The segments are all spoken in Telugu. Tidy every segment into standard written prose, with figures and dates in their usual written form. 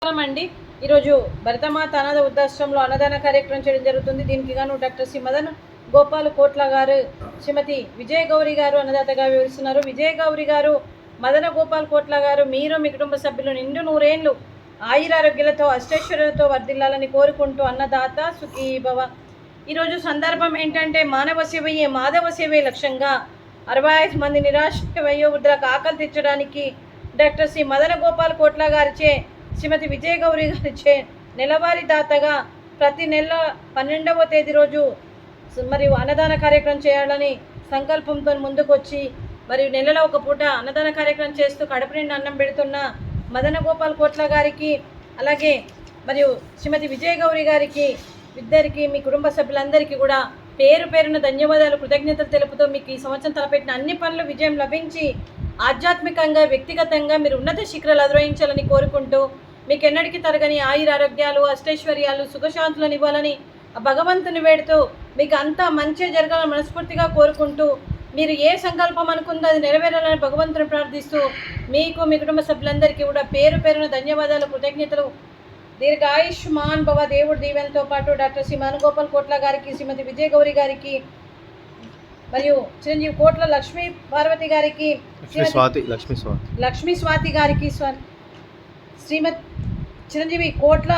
అండి ఈరోజు భరతమాత అనాథ వృద్ధాశ్రమంలో అన్నదాన కార్యక్రమం చేయడం జరుగుతుంది. దీనికి గాను డాక్టర్ శ్రీ మదన్ గోపాల్ కోట్ల గారు, శ్రీమతి విజయ గౌరి గారు అన్నదాతగా వివరిస్తున్నారు. విజయ గౌరి గారు, మదన గోపాల్ కోట్ల గారు, మీరు మీ కుటుంబ సభ్యులు నిండు నూరేళ్లు ఆయురారోగ్యాలతో అష్టైశ్వర్యాలతో వర్ధిల్లాలని కోరుకుంటూ అన్నదాత సుఖీ భవ. ఈరోజు సందర్భం ఏంటంటే మానవ సేవయే మాధవ సేవే లక్ష్యంగా 65 మంది నిరాశ వయోవృద్ధులకు ఆకలి తీర్చడానికి డాక్టర్ శ్రీ మదన గోపాల్ కోట్ల గారిచే శ్రీమతి విజయ గౌరి గారిచే నెలవారీ దాతగా ప్రతి నెల 12వ తేదీ రోజు మరియు అన్నదాన కార్యక్రమం చేయాలని సంకల్పంతో ముందుకొచ్చి మరియు నెలలో ఒక పూట అన్నదాన కార్యక్రమం చేస్తూ కడుపు నిండా అన్నం పెడుతున్న మదన గోపాల్ కోట్ల గారికి, అలాగే మరియు శ్రీమతి విజయ గౌరి గారికి, ఇద్దరికి మీ కుటుంబ సభ్యులందరికీ కూడా పేరు పేరున ధన్యవాదాలు, కృతజ్ఞతలు తెలుపుతూ మీకు ఈ సంవత్సరం తలపెట్టిన అన్ని పనులు విజయం లభించి ఆధ్యాత్మికంగా వ్యక్తిగతంగా మీరు ఉన్నత శిఖరాలు అధిరోహించాలని కోరుకుంటూ మీకు ఎన్నటికీ తరగని ఆయురారోగ్యాలు అష్టైశ్వర్యాలు సుఖశాంతులను ఇవ్వాలని ఆ భగవంతుని వేడుతూ మీకు అంతా మంచి జరగాలని మనస్ఫూర్తిగా కోరుకుంటూ మీరు ఏ సంకల్పం అనుకుందో అది నెరవేరాలని భగవంతుని ప్రార్థిస్తూ మీకు మీ కుటుంబ సభ్యులందరికీ కూడా పేరు పేరున ధన్యవాదాలు, కృతజ్ఞతలు, దీర్ఘాయుష్మాన్ భవ దేవుడి దీవెనతో పాటు డాక్టర్ శ్రీ మదన్ గోపాల్ కోట్ల గారికి, శ్రీమతి విజయ గౌరి గారికి మరియు చిరంజీవి కోట్ల లక్ష్మీ పార్వతి గారికి, లక్ష్మీ స్వాతి గారికి, శ్రీమతి చిరంజీవి కోట్ల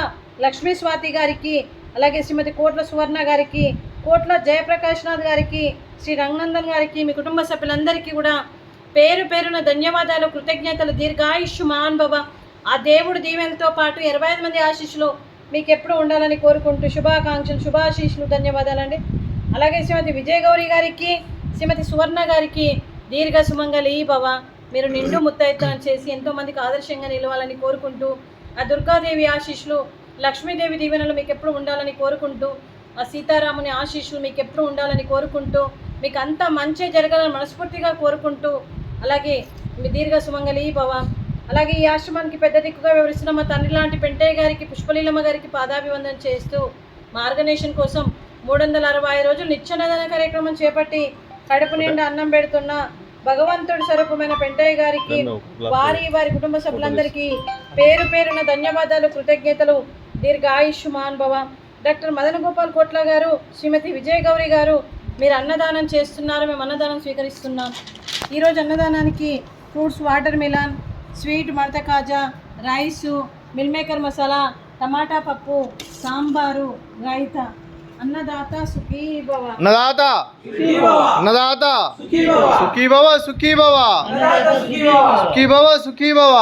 లక్ష్మీ స్వాతి గారికి, అలాగే శ్రీమతి కోట్ల సువర్ణ గారికి, కోట్ల జయప్రకాష్ నాథ్ గారికి, శ్రీ రంగనందన్ గారికి, మీ కుటుంబ సభ్యులందరికీ కూడా పేరు పేరున ధన్యవాదాలు, కృతజ్ఞతలు, దీర్ఘాయుష్మాన్ భవ. ఆ దేవుడి దీవెనతో పాటు 25 మంది ఆశీస్సులు మీకు ఎప్పుడు ఉండాలని కోరుకుంటూ శుభాకాంక్షలు, శుభాశీస్సులు, ధన్యవాదాలండి. అలాగే శ్రీమతి విజయ గౌరి గారికి, శ్రీమతి సువర్ణ గారికి దీర్ఘ సుమంగళి భవ. మీరు నిండు ముత్తైదులను చేసి ఎంతోమందికి ఆదర్శంగా నిలవాలని కోరుకుంటూ ఆ దుర్గాదేవి ఆశీస్సులు, లక్ష్మీదేవి దీవెనలు మీకు ఎప్పుడు ఉండాలని కోరుకుంటూ ఆ సీతారాముని ఆశీస్సులు మీకు ఎప్పుడు ఉండాలని కోరుకుంటూ మీకు అంతా మంచి జరగాలని మనస్ఫూర్తిగా కోరుకుంటూ అలాగే మీ దీర్ఘ సుమంగళి భవ. అలాగే ఈ ఆశ్రమానికి పెద్ద దిక్కుగా వివరిస్తున్న మా తండ్రి లాంటి పెంటయ్య గారికి, పుష్పలీలమ్మ గారికి పాదాభివందన చేస్తూ మా ఆర్గనైజేషన్ కోసం 365 రోజులు నిత్యాన్నదాన కార్యక్రమం చేపట్టి కడుపు నిండా అన్నం పెడుతున్న భగవంతుడి స్వరూపమైన పెంటయ్య గారికి, వారి కుటుంబ సభ్యులందరికీ పేరు పేరున ధన్యవాదాలు, కృతజ్ఞతలు, దీర్ఘాయుష్మాన్ భవ. డాక్టర్ మదన గోపాల్ కోట్ల గారు, శ్రీమతి విజయ గౌరి గారు, మీరు అన్నదానం చేస్తున్నారు, మేము అన్నదానం స్వీకరిస్తున్నాం. ఈరోజు అన్నదానానికి ఫ్రూట్స్, వాటర్ మిలాన్, స్వీట్, మడత కాజా, రైసు, మిల్ మేకర్ మసాలా, టమాటా పప్పు, సాంబారు, రైతా. అన్నదాత సుఖీ భవ. అన్నదాత అన్నదాత సుఖీ భవ, సుఖీ భవ, సుఖీ భవ, సుఖీ భవ.